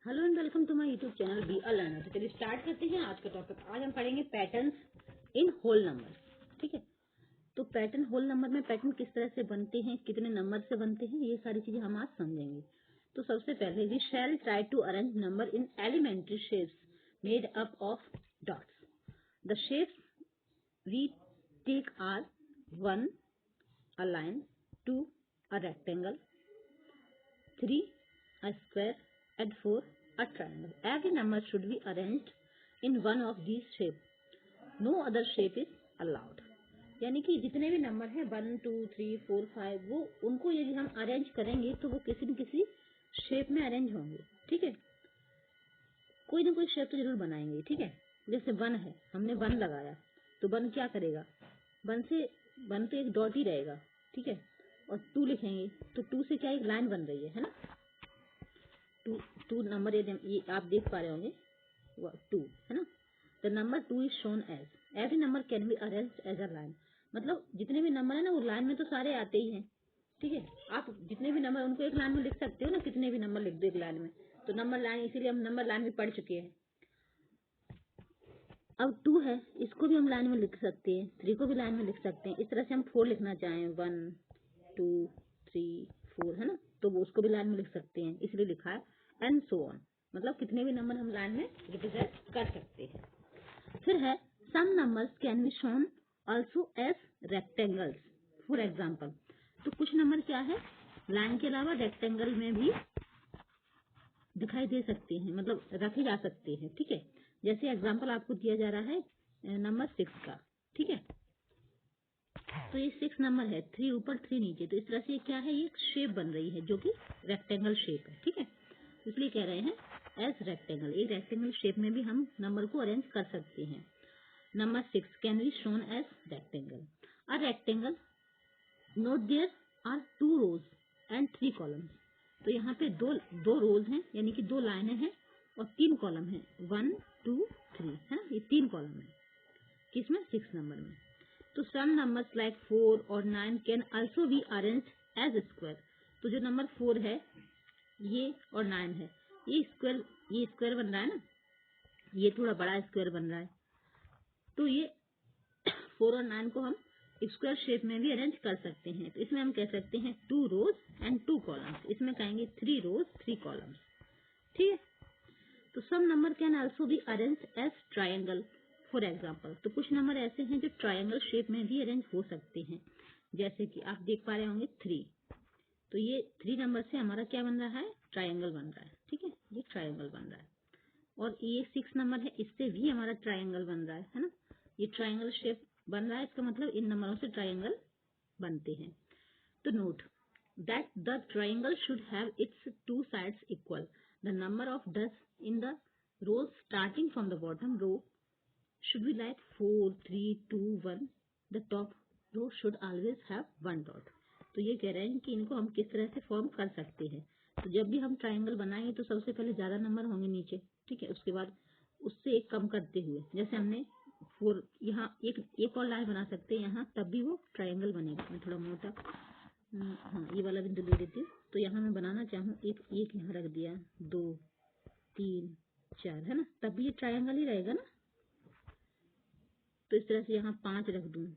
Hello and welcome to my YouTube channel be a learner. तो चलिए start करते हैं आज का टॉपिक। आज हम पढ़ेंगे पैटर्न्स इन होल नंबर। ठीक है, तो पैटर्न होल नंबर में पैटर्न किस तरह से बनते हैं, कितने नंबर से बनते हैं, ये सारी चीजें हम आज समझेंगे। तो सबसे पहले we shall try to arrange number in elementary shapes made up of dots. The shapes we take are 1 a line, 2 a rectangle, 3 a square, and 4 a triangle. Every number should be arranged in one of these shapes. No other shape is allowed. यानी कि जितने भी number हैं 1 2 3 4 5 वो उनको यदि हम arrange करेंगे तो वो किसी न किसी शेप में अरेंज होंगे। ठीक है, कोई ना कोई शेप तो जरूर बनाएंगे। ठीक है, जैसे 1 है, हमने 1 लगाया तो 1 क्या करेगा, 1 पे एक डॉट ही रहेगा। ठीक है, और 2 लिखेंगे तो 2 से क्या एक लाइन बन रही है ना। 2 नंबर ये आप देख पा रहे होंगे 2 है ना। The number 2 is shown as every number can be arranged as a line. मतलब जितने भी नंबर है ना वो लाइन में तो सारे आते ही हैं। ठीक है, आप जितने भी नंबर उनको एक लाइन में लिख सकते हो ना, कितने भी नंबर लिख दो एक लाइन में, तो नंबर लाइन, इसीलिए हम नंबर लाइन भी पढ़ चुके हैं। अब 2 है, इसको भी हम लाइन में लिख सकते हैं, 3 को भी लाइन में लिख सकते हैं। इस तरह से हम 4 लिखना चाहें 1 2 3 4 है ना, तो वो उसको भी लाइन में लिख सकते हैं, इसलिए लिखा है एंड सो ऑन। मतलब कितने भी नंबर हम लाइन में रिप्रेजेंट कर सकते हैं। फिर है some numbers can be shown also as rectangles for example. तो कुछ नंबर क्या है, लाइन के अलावा रेक्टेंगल में भी दिखाई दे सकते हैं, मतलब रखे जा सकते हैं। ठीक है, जैसे एग्जांपल आपको दिया जा रहा है नंबर 6 का। ठीक है, तो ये 6 नंबर है, 3 ऊपर 3 नीचे, तो इस तरह से क्या है, ये एक शेप बन रही है जो कि रेक्टेंगल शेप है। ठीक है, इसलिए कह रहे हैं एज रेक्टेंगल। एक रेक्टेंगल शेप में भी हम नंबर को अरेंज कर सकते हैं। Number 6 can be shown as rectangle. A rectangle, note there are 2 rows and 3 columns. तो यहाँ पे दो रोज हैं, यानी कि 2 लाइनें हैं और 3 कॉलम हैं, 1 2 3 है ना, ये 3 कॉलम है किसमें, 6 नंबर में। तो सम नंबर्स लाइक 4 और 9 can also be arranged as square. तो जो नंबर 4 है ये और 9 है, ये स्क्वायर बन रहा है ना, ये थोड़ा बड़ा स्क्वायर बन रहा है, तो ये 4 और 9 को हम स्क्वायर शेप में भी अरेंज कर सकते हैं। तो इसमें हम कह सकते हैं 2 रोज एंड 2 कॉलम्स, इसमें कहेंगे 3 रोज 3 कॉलम्स। ठीक है, तो some number can also be arrange as triangle for example. तो कुछ नंबर ऐसे हैं जो ट्राइंगल शेप में भी अरेंज हो सकते हैं, जैसे कि आप देख पा रहे होंगे 3। तो ये 3 नंबर से हमारा क्या बन रहा है, ट्राइंगल बन रहा है। ठीक है, ये ट्राइंगल बन रहा है। और ये 6 नंबर है, इससे भी हमारा ट्राइंगल बन रहा है ना, ये ट्राइंगल शेप बन रहा है, इसका मतलब इन नंबरों से ट्राइंगल बनते हैं। तो note that the triangle should have its 2 sides equal. The number of dots in the rows starting from the bottom row should be like 4 3 2 1. The top row should always have 1 dot. तो ये कह रहे हैं कि इनको हम किस तरह से फॉर्म कर सकते हैं। तो जब भी हम ट्राइंगल बनाएंगे तो सबसे पहले ज्यादा नंबर होंगे नीचे। ठीक है, उसके बाद उससे एक कम करते हुए, जैसे हमने 4 यहाँ एक और लाइन बना सकते हैं यहाँ, तब भी वो ट्राइंगल बनेगा। मैं थोड़ा मोटा हाँ ये वाला बिंदु ले लेती हूँ। तो यहाँ मैं बनाना चाहूँ एक यहाँ रख दिया, 2 3 4 है ना, तब भी ये ट्राइंगल ही रहेगा ना। तो इस तरह से यहाँ 5 रख दूँ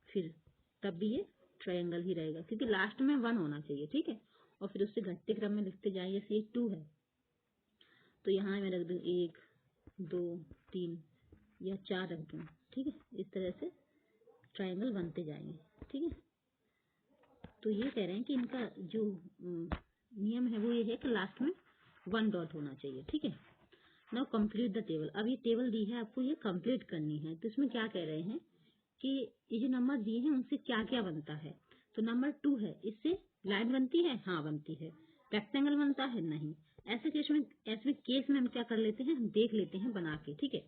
फिर, तब भी ये ट्राइंगल ही रहेगा, क्योंकि लास्ट में 1 होना चाहिए। ठीक है, और फिर उससे घटते क्रम में लिखते जाएंगे। जैसे ये 2 है तो यहाँ मैं रख दूँ 1 2 3 या 4 रख दूँ। ठीक है, इस तरह से ट्राइंगल बनते जाएंगे। ठीक है, तो ये कह रहे हैं कि इनका जो नियम है वो ये है कि लास्ट में 1 डॉट होना चाहिए। ठीक है, नाउ कंप्लीट द टेबल। अब ये टेबल दी है, आपको ये कंप्लीट करनी है। तो इसमें क्या कह रहे हैं कि ये जो नंबर दिए हैं उनसे क्या क्या बनता है। तो नंबर 2 है, इससे लाइन बनती है, हाँ बनती है। रेक्टेंगल बनता है, नहीं। ऐसे केस में हम क्या कर लेते हैं, हम देख लेते हैं बना के। ठीक है,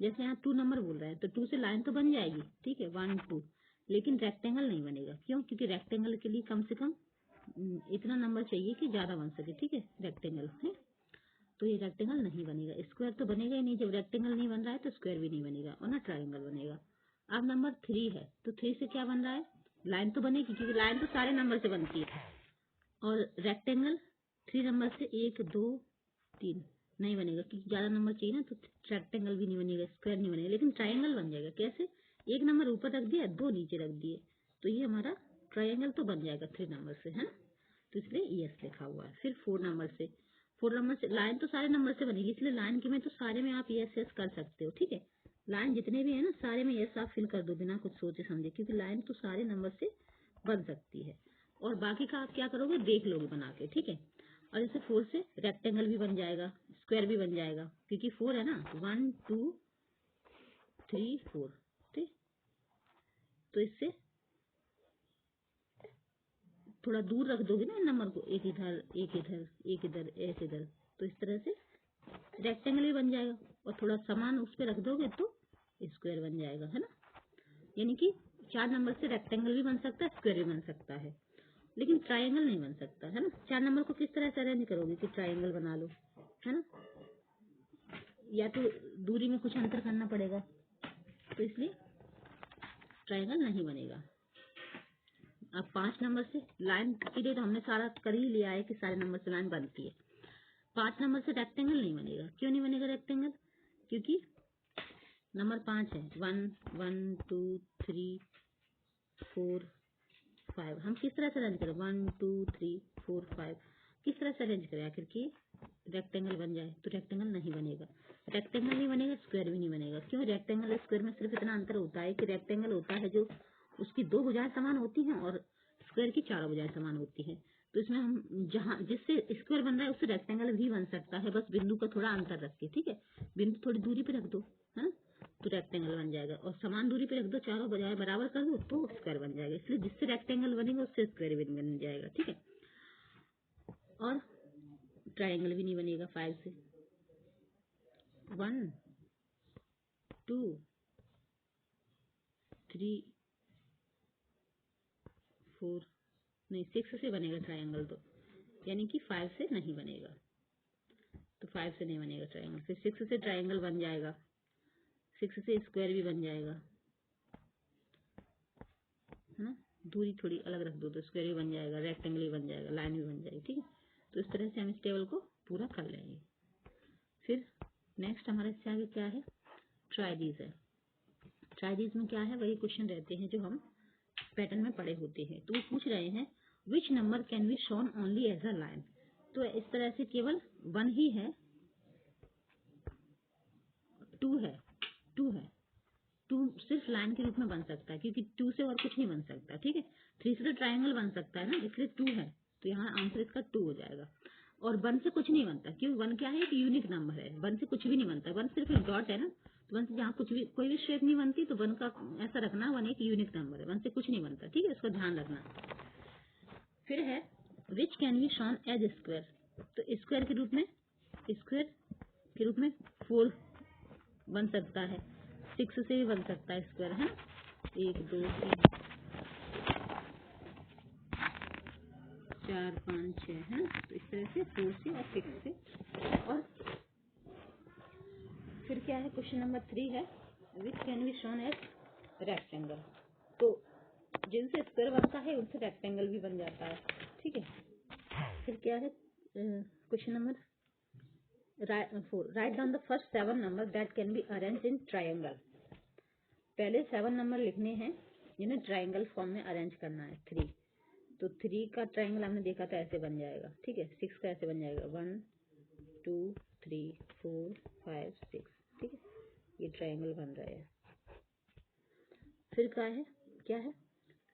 जैसे यहाँ 2 नंबर बोल रहे हैं तो 2 से लाइन तो बन जाएगी। ठीक है, 1 2, लेकिन रेक्टेंगल नहीं बनेगा। क्यों, क्योंकि रेक्टेंगल के लिए कम से कम इतना नंबर चाहिए कि ज्यादा बन सके। ठीक है, रेक्टेंगल है तो ये रेक्टेंगल नहीं बनेगा। स्क्वायर तो बनेगा ही नहीं, जब रेक्टेंगल नहीं बन रहा है तो स्क्वायर भी नहीं बनेगा और ना ट्राइंगल बनेगा। अब नंबर 3 है, तो 3 से क्या बन रहा है, लाइन तो बनेगी, क्योंकि लाइन तो सारे नंबर से बनती है। और रेक्टेंगल 3 नंबर से 1 2 3 नहीं बनेगा, क्योंकि ज़्यादा नंबर चाहिए ना, तो रेक्टेंगल भी नहीं बनेगा, स्क्वायर नहीं बनेगा, लेकिन ट्राइंगल बन जाएगा। कैसे? एक नंबर ऊपर रख दिया, 2 नीचे रख दिए, तो ये हमारा ट्राइंगल तो बन जाएगा 3 नंबर से, है ना। तो इसलिए यस लिखा हुआ है। फिर 4 नंबर से लाइन तो सारे नंबर से बनेगी, इसलिए लाइन के में तो सारे में आप यस यस कर सकते हो, ठीक है। लाइन जितने भी है ना, सारे में यस आप फिल कर दो बिना कुछ सोचे समझे, क्योंकि लाइन तो सारे नंबर से बन सकती है। और बाकी का आप क्या करोगे, देख लोगे बना के, ठीक है। और जैसे 4 से रेक्टेंगल भी बन जाएगा, स्क्वायर भी बन जाएगा, क्योंकि 4 है ना, 1 2 3 4, ठीक। तो इससे थोड़ा दूर रख दोगे ना नंबर को, एक इधर एक इधर एक इधर एक इधर, तो इस तरह से रेक्टेंगल भी बन जाएगा। और थोड़ा सामान उस पर रख दोगे तो स्क्वायर बन जाएगा, है ना। यानी कि 4 नंबर से रेक्टेंगल भी बन सकता है, स्क्वायर भी बन सकता है, लेकिन ट्राइंगल नहीं बन सकता, है ना। 4 नंबर को किस तरह से अरेंज करोगे कि ट्राइंगल बना लो, है ना। या तो दूरी में कुछ अंतर करना पड़ेगा, तो इसलिए ट्राइंगल नहीं बनेगा। अब 5 नंबर से लाइन के लिए तो हमने सारा कर ही लिया है कि सारे नंबर से लाइन बनती है। 5 नंबर से रेक्टेंगल नहीं बनेगा। क्यों नहीं बनेगा रेक्टेंगल? क्योंकि नंबर 5 है, 1 1 2 3 4 5। हम किस तरह से अरेंज करें? 1 2 3 4 5 किस तरह से अरेंज करें आखिर की रेक्टेंगल बन जाए? तो रेक्टेंगल नहीं बनेगा। रेक्टेंगल नहीं बनेगा, स्क्वायर भी नहीं बनेगा। क्यों? रेक्टेंगल और स्क्वायर में सिर्फ इतना अंतर होता है कि रेक्टेंगल होता है जो उसकी 2 भुजाएं समान होती हैं और स्क्वायर की 4 भुजाएं समान होती हैं। तो इसमें हम जहाँ जिससे स्क्वायर बन रहा है उससे रेक्टेंगल भी बन सकता है, बस बिंदु का थोड़ा अंतर रख के, ठीक है। बिंदु थोड़ी दूरी पे रख दो, है ना, तो रेक्टेंगल बन जाएगा। और समान दूरी पे रख दो, चारों भुजाएं बराबर कर दो तो स्क्वायर बन जाएगा। इसलिए जिससे रेक्टेंगल बनेगा उससे स्क्वायर भी बन जाएगा, ठीक है। और ट्राइंगल भी नहीं बनेगा 5 से। 1 2 3 4 नहीं, 6 से बनेगा ट्राइंगल, तो यानी कि 5 से नहीं बनेगा। तो 5 से नहीं बनेगा ट्राइंगल। फिर 6 से ट्राइंगल बन जाएगा, 6 से स्क्वायर भी बन जाएगा, है ना। दूरी थोड़ी अलग रख दो तो स्क्वायर भी बन जाएगा, रेक्टेंगल भी बन जाएगा, लाइन भी बन जाएगी, ठीक है। तो इस तरह से हम इस टेबल को पूरा कर लेंगे। फिर नेक्स्ट हमारे इससे आगे क्या है? ट्राइडीज है। ट्राइडीज में क्या है? वही क्वेश्चन रहते हैं जो हम पैटर्न में पढ़े होते हैं। तो वो पूछ रहे हैं which number can be shown only as a line. तो इस तरह से केवल 1 ही है, 2 है, 2 है, 2 सिर्फ लाइन के रूप में बन सकता है, क्योंकि 2 से और कुछ नहीं बन सकता, ठीक है। 3 से तो ट्राइंगल बन सकता है ना, इसलिए 2 है, तो यहाँ आंसर इसका 2 हो जाएगा। और 1 से कुछ नहीं बनता, क्योंकि 1 क्या है? एक यूनिक नंबर है। 1 से कुछ भी नहीं बनता, 1 सिर्फ एक डॉट है ना, तो 1 से जहाँ कुछ भी कोई भी शेप नहीं बनती, तो 1 का ऐसा रखना 1 एक यूनिक नंबर है, 1 से कुछ नहीं बनता, ठीक है, इसका ध्यान रखना। फिर है which can be shown as square. तो स्क्वायर के रूप में 4 बन सकता है, 6 से भी बन सकता है स्क्वायर, है ना। 1 2 3 4 5 6, है ना। तो इस तरह से 4 से और 6 से। और फिर क्या है? क्वेश्चन नंबर 3 है which can be shown as rectangle. तो जिनसे स्क्वायर बनता है उनसे रेक्टेंगल भी बन जाता है, ठीक है। फिर क्या है? Question number 4 write down the first 7 number that can be arrange in triangle. पहले 7 नंबर लिखने हैं जिन्हें ट्राइंगल फॉर्म में अरेंज करना है। 3, तो 3 का ट्राइंगल हमने देखा था ऐसे बन जाएगा, ठीक है। 6 का ऐसे बन जाएगा, 1 2 3 4 5 6, ठीक है। ये ट्राइंगल बन रहा है। फिर क्या है?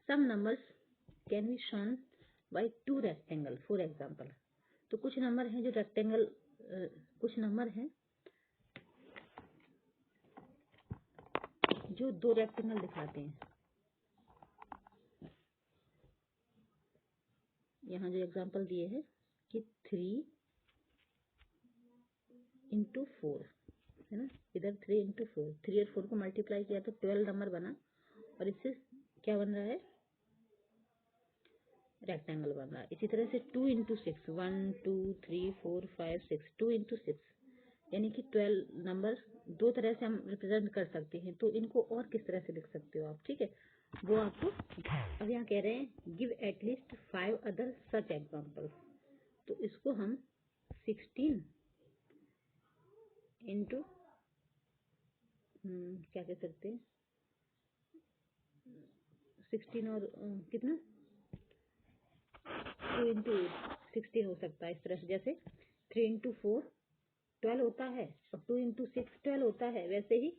Some numbers can be shown by 2 rectangle for example. तो कुछ नंबर हैं जो रेक्टेंगल, कुछ नंबर हैं जो 2 रेक्टेंगल दिखाते हैं। यहाँ जो एग्जाम्पल दिए हैं कि 3 इंटू 4, है ना। इधर 3 इंटू 4, 3 और 4 को मल्टीप्लाई किया तो 12 नंबर बना, और इससे क्या बन रहा है? रेक्टेंगल बन रहा है। इसी तरह से 2 इंटू 6, 1 2 3 4 5 6, 2 इंटू 6, यानी कि 12 नंबर 2 तरह से हम रिप्रेजेंट कर सकते हैं। तो इनको और किस तरह से लिख सकते हो आप, ठीक है, वो आपको अब यहाँ कह रहे हैं give at least 5 other such examples. तो इसको हम 16 इंटू क्या कह सकते हैं 16 और कितना 2 इंटू 16 हो सकता है इस तरह से। जैसे 3 इंटू 4 12 होता है और 2 इंटू 6 12 होता है। वैसे ही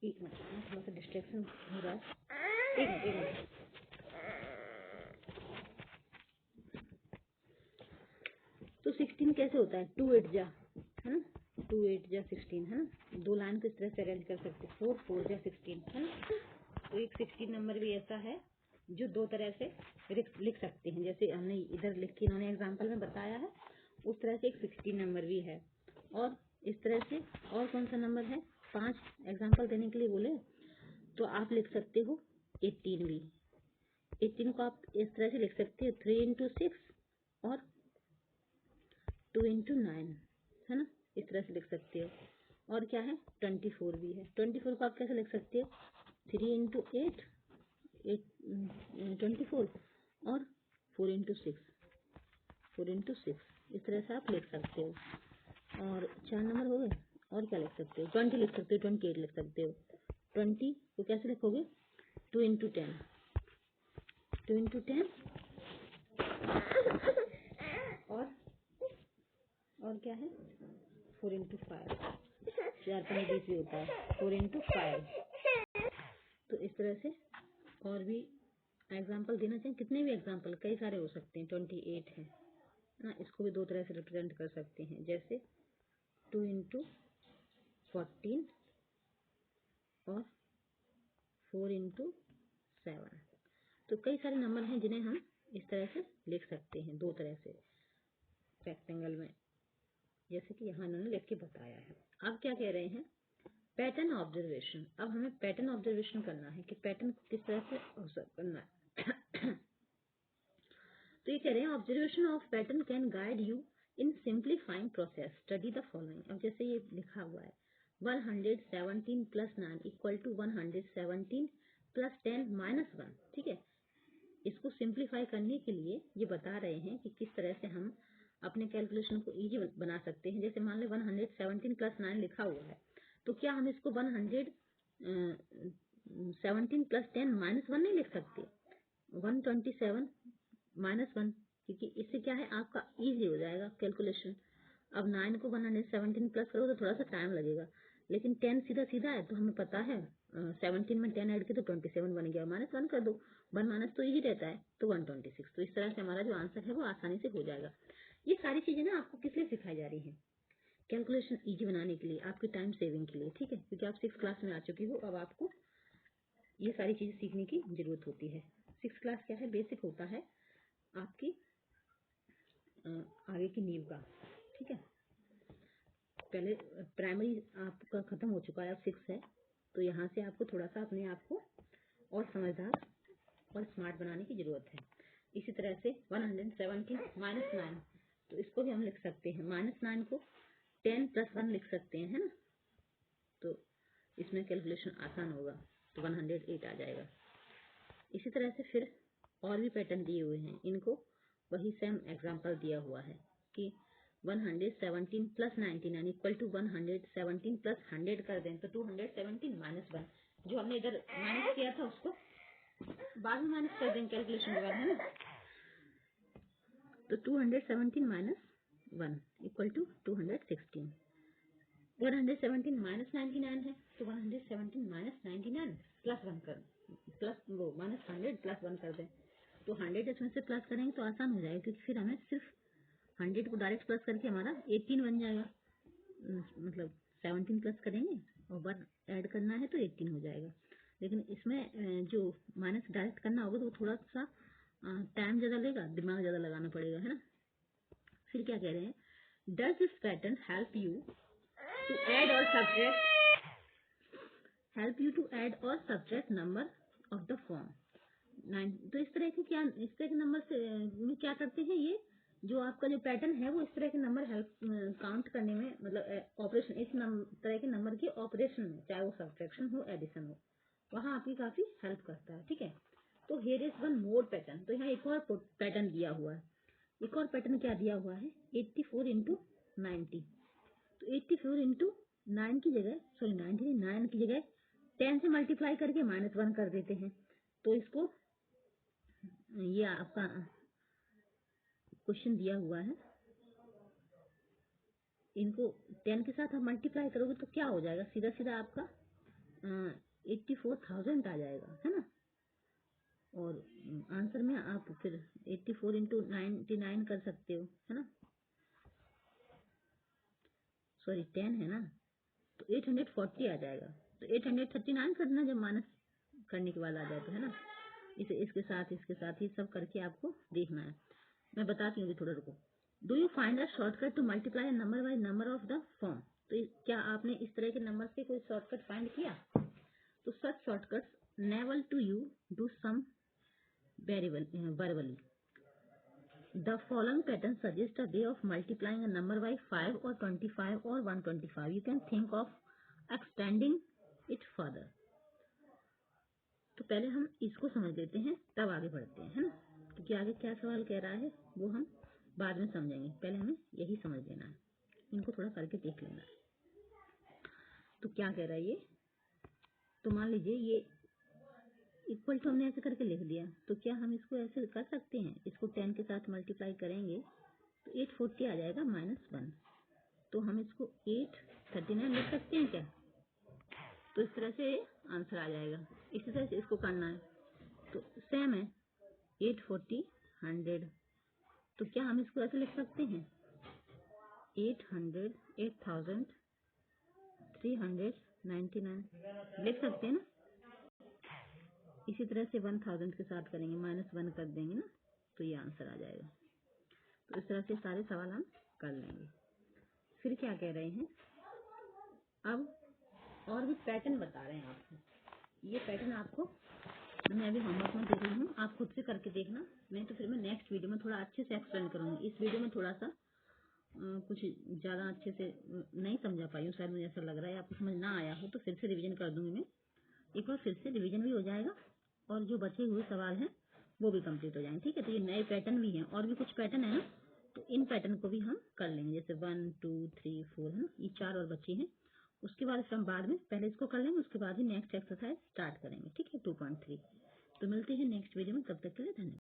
एक मिनट, थोड़ा सा डिस्ट्रैक्शन हो रहा है, एक मिनट। तो 16 कैसे होता है 2 8 जा, है ना, 2 8 जा 16, है ना। दो लाइन को इस तरह से अरेंज कर सकते हैं, 4 4 जा 16, है ना। तो एक 16 नंबर भी ऐसा है जो दो तरह से लिख सकते हैं, जैसे हमने इधर लिख के इन्होंने एग्जाम्पल में बताया है, उस तरह से एक 16 नंबर भी है। और इस तरह से और कौन सा नंबर है, 5 एग्जाम्पल देने के लिए बोले तो आप लिख सकते हो 18 भी। 18 को आप इस तरह से लिख सकते हो 3 इंटू 6 और 2 इंटू 9, है ना, इस तरह से लिख सकते हो। और क्या है 24 भी है। 24 को आप कैसे लिख सकते हो 3 इंटू 8 24 और 4 इंटू 6 इस तरह से आप लिख सकते हो। और 4 नंबर हो गए। और क्या लिख सकते हो 20 लिख सकते हो, 28 लिख सकते हो। 20 को कैसे लिखोगे 2 इंटू 10 और क्या है 4 इंटू 5, 4 5 20 भी होता है, 4 इंटू 5। तो इस तरह से और भी एग्जाम्पल देना चाहिए, कितने भी एग्जाम्पल कई सारे हो सकते हैं। 28 है ना, इसको भी दो तरह से रिप्रेजेंट कर सकते हैं, जैसे 2 इंटू 14 और 4 इंटू 7। तो कई सारे नंबर हैं जिन्हें हम इस तरह से लिख सकते हैं, दो तरह से रेक्टेंगल में, जैसे कि यहाँ इन्होंने लिख के बताया है। अब क्या कह रहे हैं पैटर्न ऑब्जर्वेशन। अब हमें पैटर्न ऑब्जर्वेशन करना है कि पैटर्न किस तरह से ऑब्जर्व करना है। तो ये कह रहे हैं observation of pattern can guide you in simplifying process, study the following. अब जैसे ये लिखा हुआ है 117 plus 9 equal to 117 plus 10 minus 1, ठीक है। इसको सिंप्लीफाई करने के लिए ये बता रहे हैं कि किस तरह से हम अपने कैलकुलेशन को इजी बना सकते हैं। जैसे मान लो 117 प्लस 9 लिखा हुआ है, तो क्या हम इसको 117 प्लस 10 माइनस 1 नहीं लिख सकते, 127 माइनस 1, क्योंकि इससे क्या है आपका इजी हो जाएगा कैलकुलेशन। अब 9 को 117 प्लस करो तो थोड़ा सा टाइम लगेगा, लेकिन 10 सीधा सीधा है, तो हमें पता है 17 में 10 ऐड किया तो 27 बन गया, माइनस 1 कर दो, 1 माइनस तो इजी रहता है, तो 126। तो इस तरह से हमारा जो आंसर है वो आसानी से हो जाएगा। ये सारी चीजें ना आपको किस लिए सिखाई जा रही हैं, कैलकुलेशन इजी बनाने के लिए, आपकी टाइम सेविंग के लिए, ठीक है, क्योंकि आप 6th क्लास में आ चुकी हो, अब आपको ये सारी चीजें सीखने की जरूरत होती है। 6th क्लास क्या है, बेसिक होता है आपकी आगे की नींव का, ठीक है। पहले प्राइमरी आपका खत्म हो चुका है, अब 6 है, तो यहाँ से आपको थोड़ा सा अपने आप को और समझदार और स्मार्ट बनाने की जरूरत है। इसी तरह से 117 माइनस 9, तो इसको भी हम लिख सकते हैं, माइनस 9 को 10 प्लस 1 लिख सकते हैं, है ना। तो इसमें कैलकुलेशन आसान होगा, तो 108 आ जाएगा। इसी तरह से फिर और भी पैटर्न दिए हुए हैं, इनको वही सेम एग्जांपल दिया हुआ है कि 117 प्लस 99 इक्वल टू 117 प्लस 100 कर दें तो 217 माइनस 1, जो हमने इधर माइनस किया था उसको बाद में माइनस कर दें कैलकुलेशन के बाद, है ना। तो 217 माइनस 1 इक्वल टू 216। 117 माइनस 99 है, तो 117 माइनस 99 प्लस 1 कर प्लस वो माइनस 100 प्लस 1 कर दें, तो 100 इसमें से प्लस करेंगे तो आसान हो जाएगा, क्योंकि फिर हमें सिर्फ 100 को डायरेक्ट प्लस करके हमारा 18 बन जाएगा, मतलब 17 प्लस करेंगे और 1 ऐड करना है तो 18 हो जाएगा। लेकिन इसमें जो माइनस डायरेक्ट करना होगा तो वो थोड़ा सा टाइम ज़्यादा लेगा, दिमाग ज़्यादा लगाना पड़ेगा, है ना। फिर क्या कह रहे हैं, does this pattern help you to add और subtract number of the form 9। तो इस तरह के नंबर से में क्या करते हैं, ये जो आपका जो पैटर्न है वो इस तरह के नंबर हेल्प काउंट करने में, मतलब ऑपरेशन, इस तरह के नंबर के ऑपरेशन में, चाहे वो सब्ट्रैक्शन हो एडिशन हो, वहाँ आपकी काफी हेल्प करता है, ठीक है। तो here is one more pattern, तो यहाँ एक और पैटर्न दिया हुआ है। एक और पैटर्न क्या दिया हुआ है 84 इंटू 90। तो जगह 9 की जगह 10 से मल्टीप्लाई करके -1 कर देते हैं। तो इसको, ये आपका क्वेश्चन दिया हुआ है, इनको 10 के साथ आप मल्टीप्लाई करोगे तो क्या हो जाएगा, सीधा सीधा आपका 84,000 आ जाएगा, है ना। और आंसर में आप फिर 84 इंटू 99 कर सकते हो, है ना। सॉरी 10 है ना, तो 840 आ जाएगा। तो 839 करना जब माइनस करने के बाद आ जाए तो, है ना। इसे इसके साथ ही सब करके आपको देखना है। मैं बताती हूँ, अभी थोड़ा रुको। Do you find a shortcut to multiply number by number of the form. तो क्या आपने इस तरह के नंबर से कोई शॉर्टकट फाइंड किया। तो such shortcuts never to you do sum verbally. The following pattern suggests a way of multiplying a number by 5 or 25 or 125. You can think of extending it further. तो पहले हम इसको समझ लेते हैं, तब आगे बढ़ते हैं, है ना। क्योंकि आगे क्या सवाल कह रहा है वो हम बाद में समझेंगे, पहले हमें यही समझ लेना है, इनको थोड़ा करके देख लेना है। तो क्या कह रहा है ये, तो मान लीजिए ये इक्वल टू हमने ऐसे करके लिख दिया, तो क्या हम इसको ऐसे कर सकते हैं, इसको 10 के साथ मल्टीप्लाई करेंगे तो 840 आ जाएगा -1। तो हम इसको 839 लिख सकते हैं क्या। तो इस तरह से आंसर आ जाएगा। इसी तरह से इसको करना है, तो सेम है 840 100। तो क्या हम इसको ऐसे लिख सकते हैं 8399 लिख सकते हैं ना। इसी तरह से 1000 के साथ करेंगे, -1 कर देंगे ना, तो ये आंसर आ जाएगा। तो इस तरह से सारे सवाल हम कर लेंगे। फिर क्या कह रहे हैं, अब और भी पैटर्न बता रहे हैं आपको। ये पैटर्न आपको मैं अभी होमवर्क में दे रही हूँ, आप खुद से करके देखना। नहीं तो फिर मैं नेक्स्ट वीडियो में थोड़ा अच्छे से एक्सप्लेन करूँगी। इस वीडियो में थोड़ा सा कुछ ज़्यादा अच्छे से नहीं समझा पाई हूँ, शायद मुझे ऐसा लग रहा है। आपको समझ ना आया हो तो फिर से रिवीजन कर दूंगी मैं, एक बार फिर से रिवीजन भी हो जाएगा और जो बचे हुए सवाल हैं वो भी कंप्लीट हो जाएंगे। ठीक है, तो ये नए पैटर्न भी हैं और भी कुछ पैटर्न है ना, तो इन पैटर्न को भी हम कर लेंगे। जैसे 1 2 3 4 है ना, ये 4 और बचे हैं। उसके बाद फिर हम बाद में पहले इसको कर लेंगे, उसके बाद ही नेक्स्ट एक्सरसाइज स्टार्ट करेंगे। ठीक है, 2.3। तो मिलते हैं नेक्स्ट वीडियो में, तब तक के लिए धन्यवाद।